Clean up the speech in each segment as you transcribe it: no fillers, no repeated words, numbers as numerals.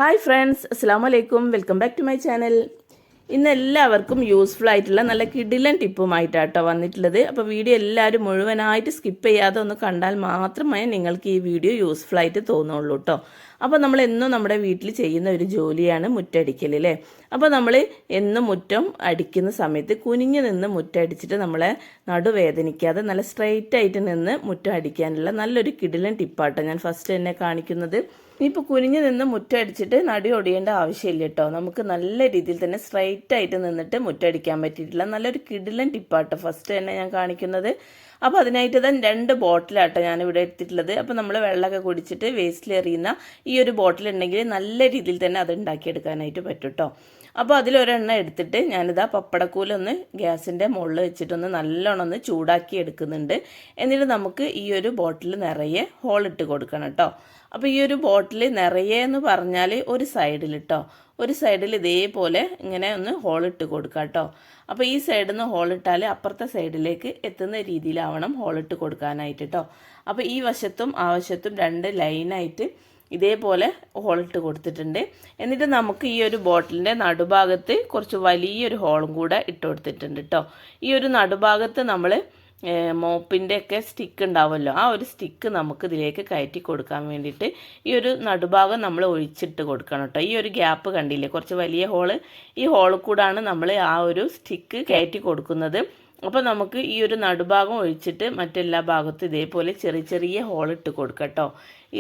Hi friends, അസ്സാം വലൈക്കും. Welcome back to my channel. ഇന്ന് എല്ലാവർക്കും യൂസ്ഫുൾ ആയിട്ടുള്ള നല്ല കിടിലൻ ടിപ്പുമായിട്ടാട്ടോ വന്നിട്ടുള്ളത്. അപ്പോൾ വീഡിയോ എല്ലാവരും മുഴുവനായിട്ട് സ്കിപ്പ് ചെയ്യാതെ ഒന്ന് കണ്ടാൽ മാത്രമേ നിങ്ങൾക്ക് ഈ വീഡിയോ യൂസ്ഫുൾ ആയിട്ട് തോന്നുള്ളൂ കേട്ടോ. അപ്പോൾ നമ്മൾ എന്നും നമ്മുടെ വീട്ടിൽ ചെയ്യുന്ന ഒരു ജോലിയാണ് മുറ്റടിക്കൽ അല്ലേ. അപ്പോൾ നമ്മൾ എന്നും മുറ്റം അടിക്കുന്ന സമയത്ത് കുനിഞ്ഞ് നിന്ന് മുറ്റടിച്ചിട്ട് നമ്മളെ നടുവേദനിക്കാതെ നല്ല സ്ട്രെയിറ്റ് ആയിട്ട് നിന്ന് മുറ്റം അടിക്കാനുള്ള നല്ലൊരു കിടിലൻ ടിപ്പാട്ടോ ഞാൻ ഫസ്റ്റ് തന്നെ കാണിക്കുന്നത്. ഇനിയിപ്പോൾ കുനിഞ്ഞ് നിന്ന് മുറ്റടിച്ചിട്ട് നടി ഒടിയേണ്ട ആവശ്യമില്ല കേട്ടോ. നമുക്ക് നല്ല രീതിയിൽ തന്നെ സ്ട്രൈറ്റ് ആയിട്ട് നിന്നിട്ട് മുറ്റടിക്കാൻ പറ്റിയിട്ടില്ല നല്ലൊരു കിടിലൻ ടിപ്പാട്ടോ ഫസ്റ്റ് തന്നെ ഞാൻ കാണിക്കുന്നത്. അപ്പോൾ അതിനായിട്ട് തന്നെ 2 ബോട്ടിലാട്ടോ ഞാനിവിടെ എടുത്തിട്ടുള്ളത്. അപ്പോൾ നമ്മൾ വെള്ളമൊക്കെ കുടിച്ചിട്ട് വേസ്റ്റിൽ എറിയുന്ന ഈ ഒരു ബോട്ടിൽ ഉണ്ടെങ്കിൽ നല്ല രീതിയിൽ തന്നെ അത് ഉണ്ടാക്കിയെടുക്കാനായിട്ട് പറ്റും കേട്ടോ. അപ്പോൾ അതിലൊരെണ്ണം എടുത്തിട്ട് ഞാനിതാ പപ്പടക്കൂലൊന്ന് ഗ്യാസിൻ്റെ മുകളിൽ വെച്ചിട്ടൊന്ന് നല്ലോണം ഒന്ന് ചൂടാക്കി എടുക്കുന്നുണ്ട്. എന്നിട്ട് നമുക്ക് ഈ ഒരു ബോട്ടിൽ നിറയെ ഹോളിട്ട് കൊടുക്കണം കേട്ടോ. അപ്പോൾ ഈ ഒരു ബോട്ടിൽ നിറയെ എന്ന് പറഞ്ഞാൽ ഒരു സൈഡിൽ കേട്ടോ, ഒരു സൈഡിൽ ഇതേപോലെ ഇങ്ങനെ ഒന്ന് ഹോളിട്ട് കൊടുക്കുക കേട്ടോ. അപ്പോൾ ഈ സൈഡിൽ നിന്ന് ഹോളിട്ടാൽ അപ്പുറത്തെ സൈഡിലേക്ക് എത്തുന്ന രീതിയിലാവണം ഹോളിട്ട് കൊടുക്കാനായിട്ട് കേട്ടോ. അപ്പോൾ ഈ വശത്തും ആ വശത്തും 2 ലൈനായിട്ട് ഇതേപോലെ ഹോളിട്ട് കൊടുത്തിട്ടുണ്ട്. എന്നിട്ട് നമുക്ക് ഈ ഒരു ബോട്ടിലിൻ്റെ നടുഭാഗത്ത് കുറച്ച് വലിയൊരു ഹോളും കൂടെ ഇട്ട് കൊടുത്തിട്ടുണ്ട് കേട്ടോ. ഈ ഒരു നടുഭാഗത്ത് നമ്മൾ മോപ്പിൻ്റെ ഒക്കെ സ്റ്റിക്ക് ഉണ്ടാവുമല്ലോ, ആ ഒരു സ്റ്റിക്ക് നമുക്ക് ഇതിലേക്ക് കയറ്റി കൊടുക്കാൻ വേണ്ടിയിട്ട് ഈ ഒരു നടുഭാഗം നമ്മൾ ഒഴിച്ചിട്ട് കൊടുക്കണം കേട്ടോ. ഈ ഒരു ഗ്യാപ്പ് കണ്ടില്ലേ, കുറച്ച് വലിയ ഹോള്, ഈ ഹോളിൽ കൂടാണ് നമ്മൾ ആ ഒരു സ്റ്റിക്ക് കയറ്റി കൊടുക്കുന്നത്. അപ്പോൾ നമുക്ക് ഈ ഒരു നടുഭാഗം ഒഴിച്ചിട്ട് മറ്റെല്ലാ ഭാഗത്തും ഇതേപോലെ ചെറിയ ചെറിയ ഹോളിട്ട് കൊടുക്കാം കേട്ടോ.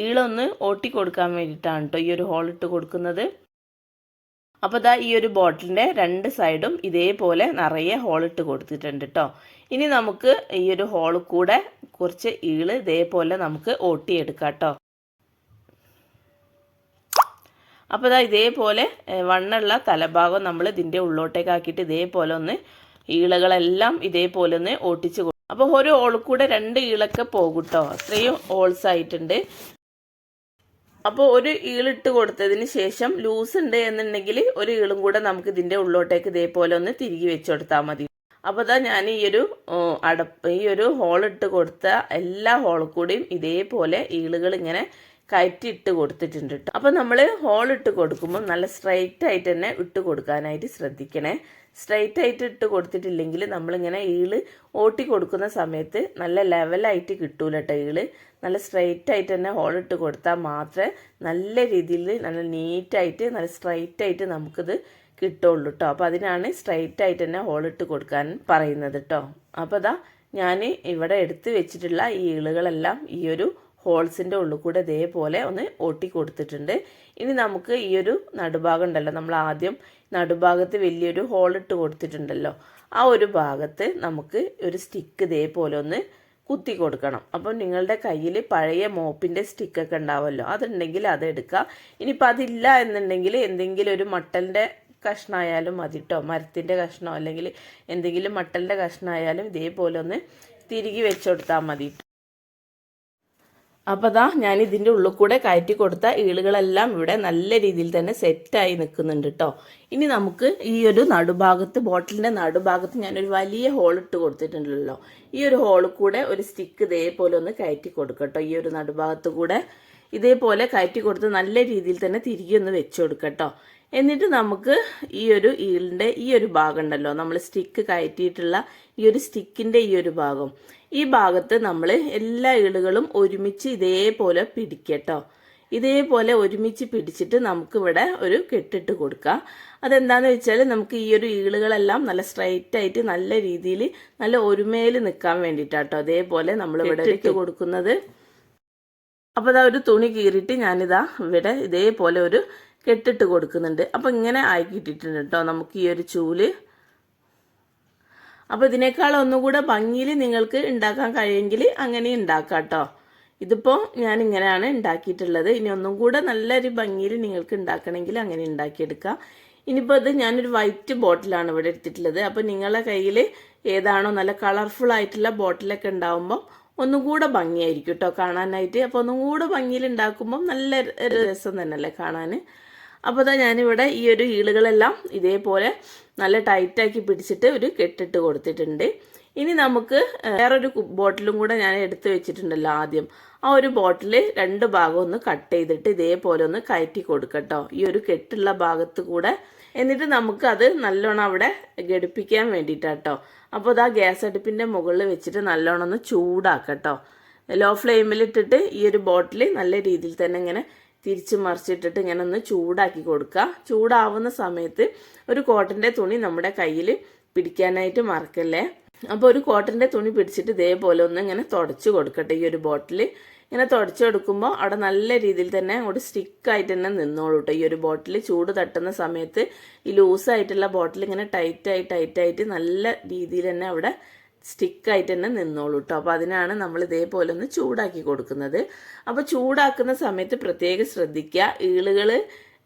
ഈളൊന്ന് ഓട്ടി കൊടുക്കാൻ വേണ്ടിയിട്ടാണ് കേട്ടോ ഈ ഒരു ഹോളിട്ട് കൊടുക്കുന്നത്. അപ്പോൾ ദാ ഈ ഒരു ബോട്ടിലിൻ്റെ 2 സൈഡും ഇതേപോലെ നിറയെ ഹോളിട്ട് കൊടുത്തിട്ടുണ്ട് കേട്ടോ. ഇനി നമുക്ക് ഈ ഒരു ഹോളിൽ കൂടെ കുറച്ച് ഈള് ഇതേപോലെ നമുക്ക് ഓട്ടിയെടുക്കാം കേട്ടോ. അപ്പോൾ ദാ ഇതേപോലെ വണ്ണുള്ള തലഭാഗം നമ്മൾ ഇതിൻ്റെ ഉള്ളോട്ടേക്ക് ആക്കിയിട്ട് ഇതേപോലെ ഒന്ന് ഈളകളെല്ലാം ഇതേപോലെ ഒന്ന് ഓട്ടിച്ച് കൊടുക്കും. അപ്പോൾ ഒരു ഹോളിൽ കൂടെ 2 ഈളൊക്കെ പോകും കേട്ടോ. അത്രയും ഹോൾസ് ആയിട്ടുണ്ട്. അപ്പോൾ ഒരു ഈളിട്ട് കൊടുത്തതിന് ശേഷം ലൂസ് ഉണ്ട് എന്നുണ്ടെങ്കിൽ ഒരു ഈളും കൂടെ നമുക്ക് ഇതിൻ്റെ ഉള്ളോട്ടേക്ക് ഇതേപോലെ ഒന്ന് തിരികെ വെച്ച് കൊടുത്താൽ മതി. അപ്പോൾ ഇതാ ഞാൻ ഈ ഒരു ഹോളിട്ട് കൊടുത്ത എല്ലാ ഹോളിൽ കൂടിയും ഇതേപോലെ ഈളുകൾ ഇങ്ങനെ കയറ്റിയിട്ട് കൊടുത്തിട്ടുണ്ട് കേട്ടോ. അപ്പോൾ നമ്മൾ ഹോളിട്ട് കൊടുക്കുമ്പോൾ നല്ല സ്ട്രൈറ്റ് ആയിട്ട് തന്നെ ഇട്ട് കൊടുക്കാനായിട്ട് ശ്രദ്ധിക്കണേ. സ്ട്രൈറ്റ് ആയിട്ട് ഇട്ട് കൊടുത്തിട്ടില്ലെങ്കിൽ നമ്മളിങ്ങനെ ഈള് ഓട്ടി കൊടുക്കുന്ന സമയത്ത് നല്ല ലെവലായിട്ട് കിട്ടൂല കേട്ടോ. ഈള് നല്ല സ്ട്രൈറ്റ് ആയിട്ട് തന്നെ ഹോളിട്ട് കൊടുത്താൽ മാത്രമേ നല്ല രീതിയിൽ നല്ല നീറ്റായിട്ട് നല്ല സ്ട്രൈറ്റ് ആയിട്ട് നമുക്കിത് കിട്ടുള്ളൂ കേട്ടോ. അപ്പോൾ അതിനാണ് സ്ട്രൈറ്റ് ആയിട്ട് തന്നെ ഹോളിട്ട് കൊടുക്കാൻ പറയുന്നത് കേട്ടോ. അപ്പോൾ ഇതാ ഞാൻ ഇവിടെ എടുത്ത് വെച്ചിട്ടുള്ള ഈ ഈളുകളെല്ലാം ഈ ഒരു ഹോൾസിൻ്റെ ഉള്ളിൽ കൂടെ ഇതേപോലെ ഒന്ന് ഓട്ടി കൊടുത്തിട്ടുണ്ട്. ഇനി നമുക്ക് ഈ ഒരു നടുഭാഗം ഉണ്ടല്ലോ, നമ്മൾ ആദ്യം നടുഭാഗത്ത് വലിയൊരു ഹോളിട്ട് കൊടുത്തിട്ടുണ്ടല്ലോ, ആ ഒരു ഭാഗത്ത് നമുക്ക് ഒരു സ്റ്റിക്ക് ഇതേപോലെ ഒന്ന് കുത്തി കൊടുക്കണം. അപ്പം നിങ്ങളുടെ കയ്യിൽ പഴയ മോപ്പിൻ്റെ സ്റ്റിക്കൊക്കെ ഉണ്ടാവുമല്ലോ, അതുണ്ടെങ്കിൽ അതെടുക്കുക. ഇനിയിപ്പോൾ അതില്ല എന്നുണ്ടെങ്കിൽ എന്തെങ്കിലും ഒരു മട്ടലിൻ്റെ കഷ്ണമായാലും മതി കേട്ടോ. മരത്തിൻ്റെ കഷ്ണമോ അല്ലെങ്കിൽ എന്തെങ്കിലും മട്ടലിൻ്റെ കഷ്ണമായാലും ഇതേപോലെ ഒന്ന് തിരികെ വെച്ച് കൊടുത്താൽ മതി. അപ്പോൾ ദാ ഞാൻ ഇതിൻ്റെ ഉള്ളിൽ കൂടെ കയറ്റി കൊടുത്ത ഈളുകളെല്ലാം ഇവിടെ നല്ല രീതിയിൽ തന്നെ സെറ്റായി നിൽക്കുന്നുണ്ട് കേട്ടോ. ഇനി നമുക്ക് ഈ ഒരു നടുഭാഗത്ത്, ബോട്ടിലിൻ്റെ നടുഭാഗത്ത് ഞാനൊരു വലിയ ഹോളിട്ട് കൊടുത്തിട്ടുണ്ടല്ലോ, ഈ ഒരു ഹോളിൽ കൂടെ ഒരു സ്റ്റിക്ക് ഇതേപോലെ ഒന്ന് കയറ്റി കൊടുക്കട്ടോ. ഈ ഒരു നടുഭാഗത്ത് കൂടെ ഇതേപോലെ കയറ്റി കൊടുത്ത് നല്ല രീതിയിൽ തന്നെ തിരികെ ഒന്ന് വെച്ച് കൊടുക്കട്ടോ. എന്നിട്ട് നമുക്ക് ഈ ഒരു ഈളിൻ്റെ ഈ ഒരു ഭാഗം ഉണ്ടല്ലോ, നമ്മൾ സ്റ്റിക്ക് കയറ്റിയിട്ടുള്ള ഈ ഒരു സ്റ്റിക്കിൻ്റെ ഈ ഒരു ഭാഗം, ഈ ഭാഗത്ത് നമ്മൾ എല്ലാ ഈളുകളും ഒരുമിച്ച് ഇതേപോലെ പിടിക്കട്ടോ. ഇതേപോലെ ഒരുമിച്ച് പിടിച്ചിട്ട് നമുക്കിവിടെ ഒരു കെട്ടിട്ട് കൊടുക്കാം. അതെന്താണെന്ന് വെച്ചാൽ നമുക്ക് ഈ ഒരു ഈളുകളെല്ലാം നല്ല സ്ട്രൈറ്റ് ആയിട്ട് നല്ല രീതിയിൽ നല്ല ഒരുമയിൽ നിൽക്കാൻ വേണ്ടിയിട്ടാട്ടോ അതേപോലെ നമ്മളിവിടെ ഇട്ട് കൊടുക്കുന്നത്. അപ്പോൾ അതാ ഒരു തുണി കീറിയിട്ട് ഞാനിതാ ഇവിടെ ഇതേപോലെ ഒരു കെട്ടിട്ട് കൊടുക്കുന്നുണ്ട്. അപ്പോൾ ഇങ്ങനെ ആക്കിയിട്ടിട്ടുണ്ട് കേട്ടോ നമുക്ക് ഈ ഒരു ചൂല്. അപ്പോൾ ഇതിനേക്കാൾ ഒന്നുകൂടെ ഭംഗിയിൽ നിങ്ങൾക്ക് ഉണ്ടാക്കാൻ കഴിയുമെങ്കിൽ അങ്ങനെ ഉണ്ടാക്കാം കേട്ടോ. ഇതിപ്പോൾ ഞാൻ ഇങ്ങനെയാണ് ഉണ്ടാക്കിയിട്ടുള്ളത്. ഇനി ഒന്നും കൂടെ നല്ലൊരു ഭംഗിയിൽ നിങ്ങൾക്ക് ഉണ്ടാക്കണമെങ്കിൽ അങ്ങനെ ഉണ്ടാക്കിയെടുക്കാം. ഇനിയിപ്പോൾ ഇത് ഞാനൊരു വൈറ്റ് ബോട്ടിലാണ് ഇവിടെ എടുത്തിട്ടുള്ളത്. അപ്പോൾ നിങ്ങളുടെ കയ്യിൽ ഏതാണോ നല്ല കളർഫുൾ ആയിട്ടുള്ള ബോട്ടിലൊക്കെ ഉണ്ടാകുമ്പോൾ ഒന്നും കൂടെ ഭംഗിയായിരിക്കും കേട്ടോ കാണാനായിട്ട്. അപ്പോൾ ഒന്നും കൂടെ ഭംഗിയിൽ ഉണ്ടാക്കുമ്പം നല്ല രസം തന്നെയല്ലേ കാണാൻ. അപ്പോൾ അതാ ഞാനിവിടെ ഈ ഒരു ഈളുകളെല്ലാം ഇതേപോലെ നല്ല ടൈറ്റാക്കി പിടിച്ചിട്ട് ഒരു കെട്ടിട്ട് കൊടുത്തിട്ടുണ്ട്. ഇനി നമുക്ക് വേറൊരു ബോട്ടിലും കൂടെ ഞാൻ എടുത്ത് വെച്ചിട്ടുണ്ടല്ലോ ആദ്യം, ആ ഒരു ബോട്ടിൽ രണ്ട് ഭാഗം ഒന്ന് കട്ട് ചെയ്തിട്ട് ഇതേപോലെ ഒന്ന് കയറ്റി കൊടുക്കട്ടോ, ഈ ഒരു കെട്ടുള്ള ഭാഗത്ത് കൂടെ. എന്നിട്ട് നമുക്ക് അത് നല്ലോണം അവിടെ ഘടിപ്പിക്കാൻ വേണ്ടിയിട്ടാട്ടോ. അപ്പോൾ ഇതാ ഗ്യാസ് അടുപ്പിൻ്റെ മുകളിൽ വെച്ചിട്ട് നല്ലോണം ഒന്ന് ചൂടാക്കട്ടോ. ലോ ഫ്ലെയിമിലിട്ടിട്ട് ഈ ഒരു ബോട്ടിൽ നല്ല രീതിയിൽ തന്നെ ഇങ്ങനെ തിരിച്ച് മറിച്ചിട്ടിട്ട് ഇങ്ങനെ ഒന്ന് ചൂടാക്കി കൊടുക്കുക. ചൂടാവുന്ന സമയത്ത് ഒരു കോട്ടൻ്റെ തുണി നമ്മുടെ കയ്യിൽ പിടിക്കാനായിട്ട് മറക്കല്ലേ. അപ്പോൾ ഒരു കോട്ടൻ്റെ തുണി പിടിച്ചിട്ട് ഇതേപോലെ ഒന്ന് ഇങ്ങനെ തുടച്ച് കൊടുക്കട്ടെ. ഈ ഒരു ബോട്ടിൽ ഇങ്ങനെ തുടച്ച് കൊടുക്കുമ്പോൾ അവിടെ നല്ല രീതിയിൽ തന്നെ അങ്ങോട്ട് സ്റ്റിക്കായിട്ട് തന്നെ നിന്നോളൂ കേട്ടോ. ഈ ഒരു ബോട്ടിൽ ചൂട് തട്ടുന്ന സമയത്ത് ഈ ലൂസായിട്ടുള്ള ബോട്ടിൽ ഇങ്ങനെ ടൈറ്റായിട്ട് നല്ല രീതിയിൽ തന്നെ അവിടെ സ്റ്റിക്കായിട്ട് തന്നെ നിന്നോളൂ കേട്ടോ. അപ്പോൾ അതിനാണ് നമ്മൾ ഇതേപോലെ ഒന്ന് ചൂടാക്കി കൊടുക്കുന്നത്. അപ്പോൾ ചൂടാക്കുന്ന സമയത്ത് പ്രത്യേകം ശ്രദ്ധിക്കുക, ഈളുകൾ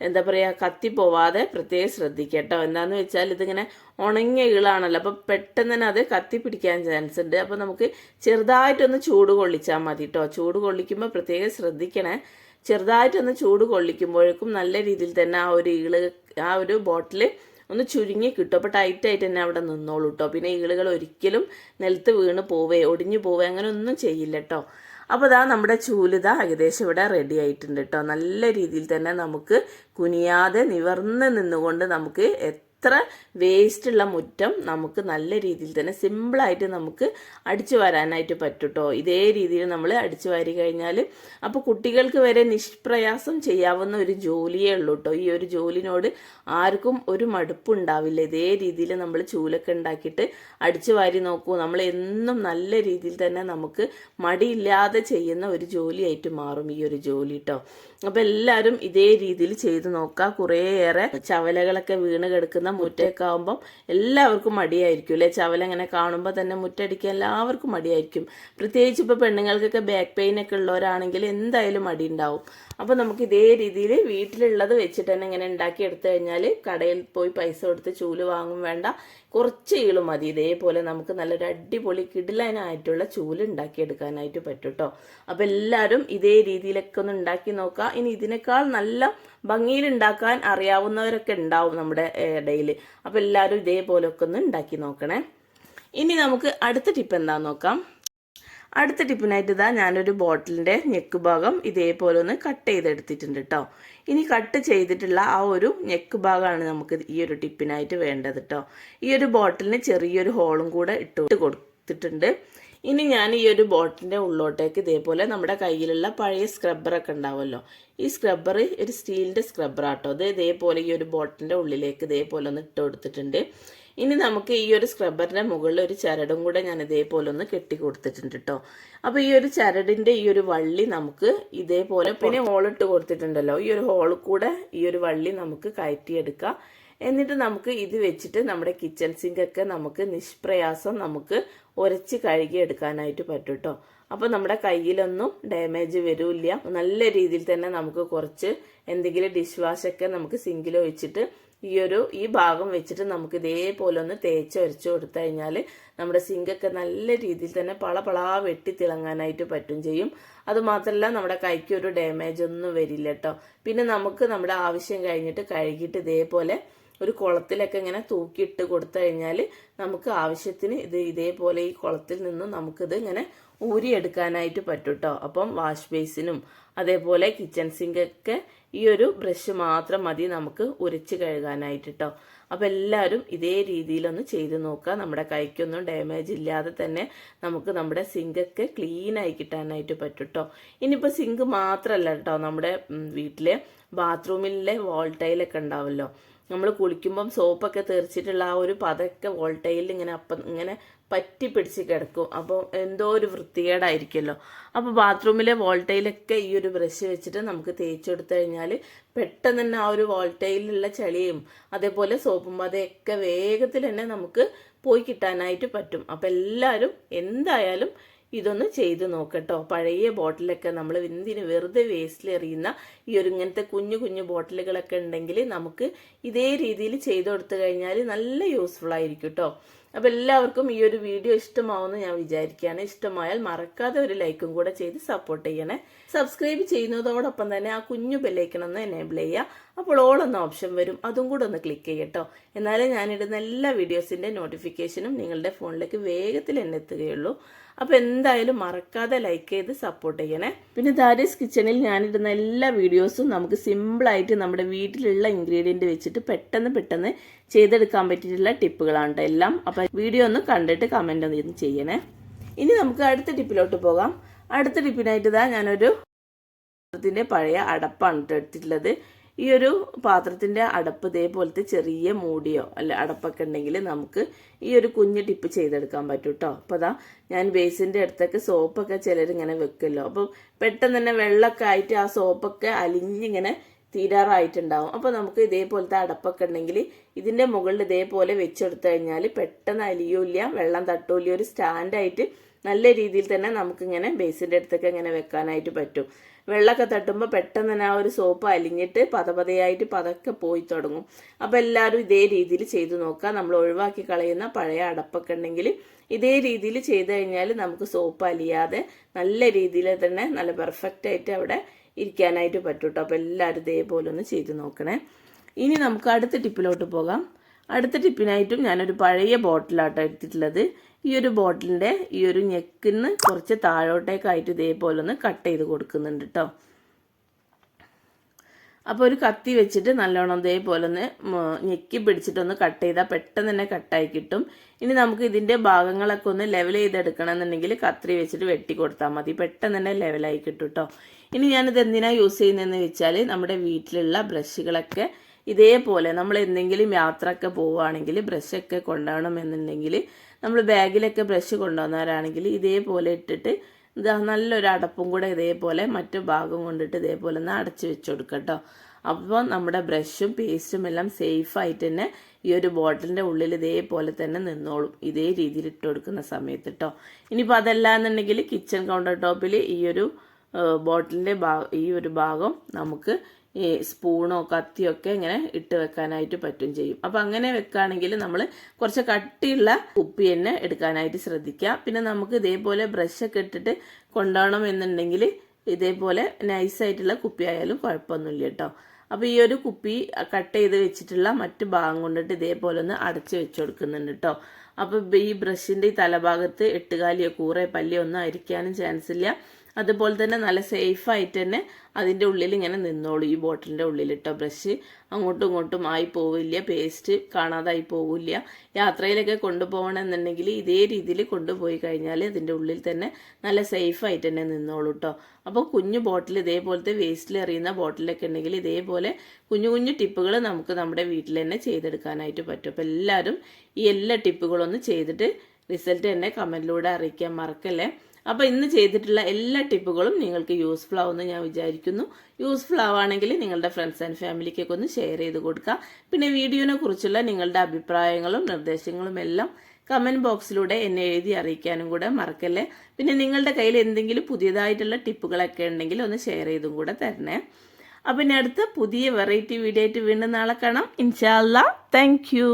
എന്താ പറയുക കത്തി പോവാതെ പ്രത്യേകം ശ്രദ്ധിക്കുക കേട്ടോ. എന്താണെന്ന് വെച്ചാൽ ഇതിങ്ങനെ ഉണങ്ങിയ ഈളാണല്ലോ, അപ്പോൾ പെട്ടെന്ന് തന്നെ അത് കത്തി പിടിക്കാൻ ചാൻസ് ഉണ്ട്. അപ്പോൾ നമുക്ക് ചെറുതായിട്ടൊന്ന് ചൂട് കൊള്ളിച്ചാൽ മതി കേട്ടോ. ചൂട് കൊള്ളിക്കുമ്പോൾ പ്രത്യേകം ശ്രദ്ധിക്കണേ. ചെറുതായിട്ടൊന്ന് ചൂട് കൊള്ളിക്കുമ്പോഴേക്കും നല്ല രീതിയിൽ തന്നെ ആ ഒരു ബോട്ടിൽ ഒന്ന് ചുരുങ്ങി കിട്ടും. അപ്പോൾ ടൈറ്റായിട്ട് തന്നെ അവിടെ നിന്നോളൂ കേട്ടോ. പിന്നെ ഈളുകൾ ഒരിക്കലും നിലത്ത് വീണ് പോവേ ഒടിഞ്ഞു പോവേ അങ്ങനെ ഒന്നും ചെയ്യില്ല കേട്ടോ. അപ്പോൾ ഇതാ നമ്മുടെ ചൂലിത ഏകദേശം ഇവിടെ റെഡി ആയിട്ടുണ്ട് കേട്ടോ. നല്ല രീതിയിൽ തന്നെ നമുക്ക് കുനിയാതെ നിവർന്ന് നിന്നുകൊണ്ട് നമുക്ക് എത്ര വേസ്റ്റുള്ള മുറ്റം നമുക്ക് നല്ല രീതിയിൽ തന്നെ സിമ്പിളായിട്ട് നമുക്ക് അടിച്ചു വരാനായിട്ട് പറ്റും കേട്ടോ. ഇതേ രീതിയിൽ നമ്മൾ അടിച്ചു വാരി കഴിഞ്ഞാൽ അപ്പോൾ കുട്ടികൾക്ക് വരെ നിഷ്പ്രയാസം ചെയ്യാവുന്ന ഒരു ജോലിയേ ഉള്ളൂ കേട്ടോ. ഈ ഒരു ജോലിനോട് ആർക്കും ഒരു മടുപ്പുണ്ടാവില്ല. ഇതേ രീതിയിൽ നമ്മൾ ചൂലൊക്കെ ഉണ്ടാക്കിയിട്ട് അടിച്ചു വാരി നോക്കൂ. നമ്മൾ എന്നും നല്ല രീതിയിൽ തന്നെ നമുക്ക് മടിയില്ലാതെ ചെയ്യുന്ന ഒരു ജോലിയായിട്ട് മാറും ഈ ഒരു ജോലി കേട്ടോ. അപ്പോൾ എല്ലാവരും ഇതേ രീതിയിൽ ചെയ്ത് നോക്കുക. കുറേയേറെ ചവലകളൊക്കെ വീണ് കിടക്കുന്ന മുറ്റമൊക്കെ ആകുമ്പം എല്ലാവർക്കും മടിയായിരിക്കും അല്ലേ. ചവല ഇങ്ങനെ കാണുമ്പോൾ തന്നെ മുറ്റടിക്കാൻ എല്ലാവർക്കും മടിയായിരിക്കും. പ്രത്യേകിച്ച് ഇപ്പോൾ പെണ്ണുങ്ങൾക്കൊക്കെ ബാക്ക് പെയിൻ ഒക്കെ ഉള്ളവരാണെങ്കിൽ എന്തായാലും മടി ഉണ്ടാവും. അപ്പോൾ നമുക്ക് ഇതേ രീതിയിൽ വീട്ടിലുള്ളത് വെച്ചിട്ട് തന്നെ ഇങ്ങനെ ഉണ്ടാക്കി എടുത്തു കഴിഞ്ഞാൽ കടയിൽ പോയി പൈസ കൊടുത്ത് ചൂല് വാങ്ങും വേണ്ട, കുറച്ച് ഈള് മതി. ഇതേപോലെ നമുക്ക് നല്ലൊരു അടിപൊളി കിടിലനായിട്ടുള്ള ചൂല് ഉണ്ടാക്കിയെടുക്കാനായിട്ട് പറ്റും കേട്ടോ. അപ്പോൾ എല്ലാവരും ഇതേ രീതിയിലൊക്കെ ഒന്ന് ഉണ്ടാക്കി നോക്കുക. ഇനി ഇതിനേക്കാൾ നല്ല ഭംഗിയിൽ ഉണ്ടാക്കാൻ അറിയാവുന്നവരൊക്കെ ഉണ്ടാവും നമ്മുടെ ഇടയിൽ. അപ്പോൾ എല്ലാവരും ഇതേപോലെയൊക്കെ ഒന്ന് ഉണ്ടാക്കി നോക്കണേ. ഇനി നമുക്ക് അടുത്ത ടിപ്പ് എന്താണെന്ന് നോക്കാം. അടുത്ത ടിപ്പിനായിട്ട് ഇതാ ഞാനൊരു ബോട്ടിലിൻ്റെ നെക്ക് ഭാഗം ഇതേപോലെ ഒന്ന് കട്ട് ചെയ്തെടുത്തിട്ടുണ്ട് കേട്ടോ. ഇനി കട്ട് ചെയ്തിട്ടുള്ള ആ ഒരു നെക്ക് ഭാഗമാണ് നമുക്ക് ഈ ഒരു ടിപ്പിനായിട്ട് വേണ്ടത് കേട്ടോ. ഈ ഒരു ബോട്ടിലിന് ചെറിയൊരു ഹോളും കൂടെ ഇട്ട് കൊടുത്തിട്ടുണ്ട്. ഇനി ഞാൻ ഈ ഒരു ബോട്ടിലിൻ്റെ ഉള്ളോട്ടേക്ക് ഇതേപോലെ നമ്മുടെ കയ്യിലുള്ള പഴയ സ്ക്രബ്ബറൊക്കെ ഉണ്ടാവുമല്ലോ, ഈ സ്ക്രബ്ബർ ഒരു സ്റ്റീലിൻ്റെ സ്ക്രബ്ബറാട്ടോ. അത് ഇതേപോലെ ഈ ഒരു ബോട്ടിലിൻ്റെ ഉള്ളിലേക്ക് ഇതേപോലെ ഒന്ന് ഇട്ട് കൊടുത്തിട്ടുണ്ട്. ഇനി നമുക്ക് ഈ ഒരു സ്ക്രബ്ബറിൻ്റെ മുകളിൽ ഒരു ചരടും കൂടെ ഞാൻ ഇതേപോലെ ഒന്ന് കെട്ടി കൊടുത്തിട്ടുണ്ട് കേട്ടോ. അപ്പോൾ ഈ ഒരു ചരടിൻ്റെ ഈ ഒരു വള്ളി നമുക്ക് ഇതേപോലെ പിന്നെ ഹോളിട്ട് കൊടുത്തിട്ടുണ്ടല്ലോ, ഈ ഒരു ഹോളിൽ കൂടെ ഈ ഒരു വള്ളി നമുക്ക് കയറ്റിയെടുക്കാം. എന്നിട്ട് നമുക്ക് ഇത് വെച്ചിട്ട് നമ്മുടെ കിച്ചൺ സിങ്കൊക്കെ നമുക്ക് നിഷ്പ്രയാസം നമുക്ക് ഉരച്ച് കഴുകി എടുക്കാനായിട്ട് പറ്റും കേട്ടോ. അപ്പോൾ നമ്മുടെ കയ്യിലൊന്നും ഡാമേജ് വരില്ല. നല്ല രീതിയിൽ തന്നെ നമുക്ക് കുറച്ച് എന്തെങ്കിലും ഡിഷ് വാഷൊക്കെ നമുക്ക് സിങ്കിൽ ഒഴിച്ചിട്ട് ഈ ഭാഗം വെച്ചിട്ട് നമുക്ക് ഇതേപോലെ ഒന്ന് തേച്ച് ഉരച്ച് കൊടുത്തു കഴിഞ്ഞാൽ നമ്മുടെ സിങ്കൊക്കെ നല്ല രീതിയിൽ തന്നെ പളപളാ വെട്ടി തിളങ്ങാനായിട്ട് പറ്റും ചെയ്യും. അതുമാത്രമല്ല നമ്മുടെ കൈക്ക് ഒരു ഡാമേജ് ഒന്നും വരില്ല കേട്ടോ. പിന്നെ നമുക്ക് നമ്മുടെ ആവശ്യം കഴിഞ്ഞിട്ട് കഴുകിയിട്ട് ഇതേപോലെ ഒരു കുളത്തിലൊക്കെ ഇങ്ങനെ തൂക്കിയിട്ട് കൊടുത്തു കഴിഞ്ഞാൽ നമുക്ക് ആവശ്യത്തിന് ഇതേപോലെ ഈ കുളത്തിൽ നിന്നും നമുക്കിത് ഇങ്ങനെ ഊരിയെടുക്കാനായിട്ട് പറ്റും കേട്ടോ. അപ്പം വാഷ് ബേസിനും അതേപോലെ കിച്ചൺ സിങ്കൊക്കെ ഈ ഒരു ബ്രഷ് മാത്രം മതി നമുക്ക് ഉരച്ച് കഴുകാനായിട്ട് കേട്ടോ. അപ്പോൾ എല്ലാവരും ഇതേ രീതിയിലൊന്ന് ചെയ്ത് നോക്കുക. നമ്മുടെ കൈക്കൊന്നും ഡാമേജ് ഇല്ലാതെ തന്നെ നമുക്ക് നമ്മുടെ സിങ്കൊക്കെ ക്ലീനായി കിട്ടാനായിട്ട് പറ്റും കേട്ടോ. ഇനിയിപ്പോൾ സിങ്ക് മാത്രമല്ല കേട്ടോ, നമ്മുടെ വീട്ടിലെ ബാത്റൂമിലെ വോൾ ടൈലൊക്കെ ഉണ്ടാവുമല്ലോ, നമ്മൾ കുളിക്കുമ്പം സോപ്പൊക്കെ തെറിച്ചിട്ടുള്ള ആ ഒരു പതൊക്കെ വോൾട്ടയിൽ ഇങ്ങനെ പറ്റി പിടിച്ച് കിടക്കും. അപ്പോൾ എന്തോ ഒരു വൃത്തികേടായിരിക്കുമല്ലോ. അപ്പോൾ ബാത്റൂമിലെ വോൾട്ടയിലൊക്കെ ഈ ഒരു ബ്രഷ് വെച്ചിട്ട് നമുക്ക് തേച്ചെടുത്തു കഴിഞ്ഞാൽ പെട്ടെന്ന് തന്നെ ആ ഒരു വോൾട്ടയിലുള്ള ചളിയും അതേപോലെ സോപ്പും പതയൊക്കെ വേഗത്തിൽ തന്നെ നമുക്ക് പോയി കിട്ടാനായിട്ട് പറ്റും. അപ്പോൾ എല്ലാവരും എന്തായാലും ഇതൊന്ന് ചെയ്ത് നോക്കട്ടോ. പഴയ ബോട്ടിലൊക്കെ നമ്മൾ എന്തിന് വെറുതെ വേസ്റ്റിൽ എറിയുന്ന ഈ ഒരു ഇങ്ങനത്തെ കുഞ്ഞു കുഞ്ഞു ബോട്ടിലുകളൊക്കെ ഉണ്ടെങ്കിൽ നമുക്ക് ഇതേ രീതിയിൽ ചെയ്ത് കൊടുത്തു കഴിഞ്ഞാൽ നല്ല യൂസ്ഫുൾ ആയിരിക്കും കേട്ടോ. അപ്പോൾ എല്ലാവർക്കും ഈ ഒരു വീഡിയോ ഇഷ്ടമാവുമെന്ന് ഞാൻ വിചാരിക്കുകയാണ്. ഇഷ്ടമായാൽ മറക്കാതെ ഒരു ലൈക്കും കൂടെ ചെയ്ത് സപ്പോർട്ട് ചെയ്യണേ. സബ്സ്ക്രൈബ് ചെയ്യുന്നതോടൊപ്പം തന്നെ ആ കുഞ്ഞു ബെല്ലൈക്കൺ എനേബിൾ ചെയ്യുക. അപ്പോൾ ഓൾ എന്ന ഓപ്ഷൻ വരും, അതും കൂടെ ഒന്ന് ക്ലിക്ക് ചെയ്യട്ടോ. എന്നാലേ ഞാനിടുന്ന എല്ലാ വീഡിയോസിൻ്റെ നോട്ടിഫിക്കേഷനും നിങ്ങളുടെ ഫോണിലേക്ക് വേഗത്തിൽ തന്നെ എത്തുകയുള്ളൂ. അപ്പോൾ എന്തായാലും മറക്കാതെ ലൈക്ക് ചെയ്ത് സപ്പോർട്ട് ചെയ്യണേ. പിന്നെ ദാരീസ് കിച്ചണിൽ ഞാനിടുന്ന എല്ലാ വീഡിയോസും നമുക്ക് സിമ്പിളായിട്ട് നമ്മുടെ വീട്ടിലുള്ള ഇൻഗ്രീഡിയൻറ്റ് വെച്ചിട്ട് പെട്ടെന്ന് ചെയ്തെടുക്കാൻ പറ്റിയിട്ടുള്ള ടിപ്പുകളാണ് എല്ലാം. അപ്പോൾ വീഡിയോ ഒന്ന് കണ്ടിട്ട് കമൻ്റ് ഒന്ന് ചെയ്യണേ. ഇനി നമുക്ക് അടുത്ത ടിപ്പിലോട്ട് പോകാം. അടുത്ത ടിപ്പിനായിട്ട് ഞാനൊരു പാത്രത്തിൻ്റെ പഴയ അടപ്പാണ് എടുത്തിട്ടുള്ളത്. ഈ ഒരു പാത്രത്തിൻ്റെ അടപ്പ് ഇതേപോലത്തെ ചെറിയ മൂടിയോ അല്ല അടപ്പൊക്കെ ഉണ്ടെങ്കിൽ നമുക്ക് ഈ ഒരു കുഞ്ഞ് ടിപ്പ് ചെയ്തെടുക്കാൻ പറ്റും കേട്ടോ. അപ്പോൾ ഞാൻ ബേസിൻ്റെ അടുത്തൊക്കെ സോപ്പൊക്കെ ചിലരിങ്ങനെ വെക്കുമല്ലോ, അപ്പോൾ പെട്ടെന്ന് തന്നെ വെള്ളമൊക്കെ ആയിട്ട് ആ സോപ്പൊക്കെ അലിഞ്ഞിങ്ങനെ തീരാറായിട്ടുണ്ടാവും. അപ്പോൾ നമുക്ക് ഇതേപോലത്തെ അടപ്പൊക്കെ ഉണ്ടെങ്കിൽ ഇതിൻ്റെ മുകളിൽ ഇതേപോലെ വെച്ചെടുത്തു കഴിഞ്ഞാൽ പെട്ടെന്ന് അലിയൂല്ല, വെള്ളം തട്ടൂല്ല. ഒരു സ്റ്റാൻഡായിട്ട് നല്ല രീതിയിൽ തന്നെ നമുക്കിങ്ങനെ ബേസിൻ്റെ അടുത്തൊക്കെ ഇങ്ങനെ വെക്കാനായിട്ട് പറ്റും. വെള്ളമൊക്കെ തട്ടുമ്പോൾ പെട്ടെന്ന് തന്നെ ആ ഒരു സോപ്പ് അലിഞ്ഞിട്ട് പതപതയായിട്ട് പതൊക്കെ പോയി തുടങ്ങും. അപ്പോൾ എല്ലാവരും ഇതേ രീതിയിൽ ചെയ്തു നോക്കുക. നമ്മൾ ഒഴിവാക്കി കളയുന്ന പഴയ അടപ്പൊക്കെ ഉണ്ടെങ്കിൽ ഇതേ രീതിയിൽ ചെയ്ത് കഴിഞ്ഞാൽ നമുക്ക് സോപ്പ് അലിയാതെ നല്ല രീതിയിൽ തന്നെ നല്ല പെർഫെക്റ്റ് ആയിട്ട് അവിടെ ഇരിക്കാനായിട്ട് പറ്റും കേട്ടോ. അപ്പോൾ എല്ലാവരും ഇതേപോലെ ഒന്ന് ചെയ്ത് നോക്കണേ. ഇനി നമുക്ക് അടുത്ത ടിപ്പിലോട്ട് പോകാം. അടുത്ത ടിപ്പിനായിട്ടും ഞാനൊരു പഴയ ബോട്ടിലാട്ടോ എടുത്തിട്ടുള്ളത്. ഈ ഒരു ബോട്ടിലിൻ്റെ ഈ ഒരു നെക്കിന്ന് കുറച്ച് താഴോട്ടേക്കായിട്ട് ഇതേപോലെ ഒന്ന് കട്ട് ചെയ്ത് കൊടുക്കുന്നുണ്ട് കേട്ടോ. അപ്പോൾ ഒരു കത്തി വെച്ചിട്ട് നല്ലോണം ഇതേപോലെ ഒന്ന് ഞെക്കി പിടിച്ചിട്ടൊന്ന് കട്ട് ചെയ്താൽ പെട്ടെന്ന് തന്നെ കട്ടായി കിട്ടും. ഇനി നമുക്ക് ഇതിൻ്റെ ഭാഗങ്ങളൊക്കെ ഒന്ന് ലെവൽ ചെയ്തെടുക്കണം എന്നുണ്ടെങ്കിൽ കത്രി വെച്ചിട്ട് വെട്ടി കൊടുത്താൽ മതി, പെട്ടെന്ന് തന്നെ ലെവലായി കിട്ടും കേട്ടോ. ഇനി ഞാനിത് എന്തിനാണ് യൂസ് ചെയ്യുന്നതെന്ന് വെച്ചാൽ നമ്മുടെ വീട്ടിലുള്ള ബ്രഷുകളൊക്കെ ഇതേപോലെ നമ്മൾ എന്തെങ്കിലും യാത്രയൊക്കെ പോവുകയാണെങ്കിൽ ബ്രഷൊക്കെ കൊണ്ടുപോകണമെന്നുണ്ടെങ്കിൽ നമ്മൾ ബാഗിലൊക്കെ ബ്രഷ് കൊണ്ടുവന്നവരാണെങ്കിൽ ഇതേപോലെ ഇട്ടിട്ട് നല്ലൊരു അടപ്പും കൂടെ ഇതേപോലെ മറ്റു ഭാഗം കൊണ്ടിട്ട് ഇതേപോലെ ഒന്ന് അടച്ചു വെച്ച് കൊടുക്കുക കേട്ടോ. അപ്പോൾ നമ്മുടെ ബ്രഷും പേസ്റ്റും എല്ലാം സേഫായിട്ട് തന്നെ ഈ ഒരു ബോട്ടിലിൻ്റെ ഉള്ളിൽ ഇതേപോലെ തന്നെ നിന്നോളും, ഇതേ രീതിയിൽ ഇട്ട് കൊടുക്കുന്ന സമയത്ത് കേട്ടോ. ഇനിയിപ്പോൾ അതല്ല എന്നുണ്ടെങ്കിൽ കിച്ചൺ കൗണ്ടർ ടോപ്പിൽ ഈ ഒരു ബോട്ടിലിൻ്റെ ഈ ഒരു ഭാഗം നമുക്ക് ഈ സ്പൂണോ കത്തിയോ ഒക്കെ ഇങ്ങനെ ഇട്ട് വെക്കാനായിട്ട് പറ്റും ചെയ്യും. അപ്പം അങ്ങനെ വെക്കുകയാണെങ്കിൽ നമ്മൾ കുറച്ച് കട്ടിയുള്ള കുപ്പി തന്നെ എടുക്കാനായിട്ട് ശ്രദ്ധിക്കുക. പിന്നെ നമുക്ക് ഇതേപോലെ ബ്രഷൊക്കെ ഇട്ടിട്ട് കൊണ്ടുപോകണം എന്നുണ്ടെങ്കിൽ ഇതേപോലെ നൈസായിട്ടുള്ള കുപ്പി ആയാലും കുഴപ്പമൊന്നുമില്ല കേട്ടോ. അപ്പോൾ ഈ ഒരു കുപ്പി കട്ട് ചെയ്ത് വെച്ചിട്ടുള്ള മറ്റു ഭാഗം കൊണ്ടിട്ട് ഇതേപോലെ ഒന്ന് അടച്ച് വെച്ച് കൊടുക്കുന്നുണ്ട് കേട്ടോ. അപ്പോൾ ഈ ബ്രഷിൻ്റെ ഈ തലഭാഗത്ത് എട്ടുകാലിയോ കൂറയോ പല്ലിയോ ഒന്നും അരിക്കാനും ചാൻസ് ഇല്ല. അതുപോലെ തന്നെ നല്ല സേഫായിട്ട് തന്നെ അതിൻ്റെ ഉള്ളിൽ ഇങ്ങനെ നിന്നോളൂ, ഈ ബോട്ടിലിൻ്റെ ഉള്ളിൽ ഇട്ടോ. ബ്രഷ് അങ്ങോട്ടും ഇങ്ങോട്ടും ആയി പോവില്ല, പേസ്റ്റ് കാണാതായി പോവില്ല. യാത്രയിലൊക്കെ കൊണ്ടുപോകണമെന്നുണ്ടെങ്കിൽ ഇതേ രീതിയിൽ കൊണ്ടുപോയി കഴിഞ്ഞാൽ അതിൻ്റെ ഉള്ളിൽ തന്നെ നല്ല സേഫായിട്ട് തന്നെ നിന്നോളൂ കേട്ടോ. അപ്പോൾ കുഞ്ഞു ബോട്ടിൽ ഇതേപോലത്തെ വേസ്റ്റിൽ എറിയുന്ന ബോട്ടിലൊക്കെ ഉണ്ടെങ്കിൽ ഇതേപോലെ കുഞ്ഞു ടിപ്പുകൾ നമുക്ക് നമ്മുടെ വീട്ടിൽ തന്നെ ചെയ്തെടുക്കാനായിട്ട് പറ്റും. അപ്പോൾ എല്ലാവരും ഈ എല്ലാ ടിപ്പുകളൊന്നും ചെയ്തിട്ട് റിസൾട്ട് തന്നെ കമൻറ്റിലൂടെ അറിയിക്കാൻ മറക്കല്ലേ. അപ്പോൾ ഇന്ന് ചെയ്തിട്ടുള്ള എല്ലാ ടിപ്പുകളും നിങ്ങൾക്ക് യൂസ്ഫുൾ ആവുമെന്ന് ഞാൻ വിചാരിക്കുന്നു. യൂസ്ഫുൾ ആവുകയാണെങ്കിൽ നിങ്ങളുടെ ഫ്രണ്ട്സ് ആൻഡ് ഫാമിലിക്കൊക്കെ ഒന്ന് ഷെയർ ചെയ്ത് കൊടുക്കുക. പിന്നെ വീഡിയോനെ കുറിച്ചുള്ള നിങ്ങളുടെ അഭിപ്രായങ്ങളും നിർദ്ദേശങ്ങളും എല്ലാം കമൻറ്റ് ബോക്സിലൂടെ എന്നെ എഴുതി അറിയിക്കാനും കൂടെ മറക്കല്ലേ. പിന്നെ നിങ്ങളുടെ കയ്യിൽ എന്തെങ്കിലും പുതിയതായിട്ടുള്ള ടിപ്പുകളൊക്കെ ഉണ്ടെങ്കിൽ ഒന്ന് ഷെയർ ചെയ്തും കൂടെ തരണേ. അപ്പം ഇനി അടുത്ത പുതിയ വെറൈറ്റി വീഡിയോ ആയിട്ട് വീണ്ടും നാളെ കാണാം. ഇൻഷാ അല്ലാ. Thank you.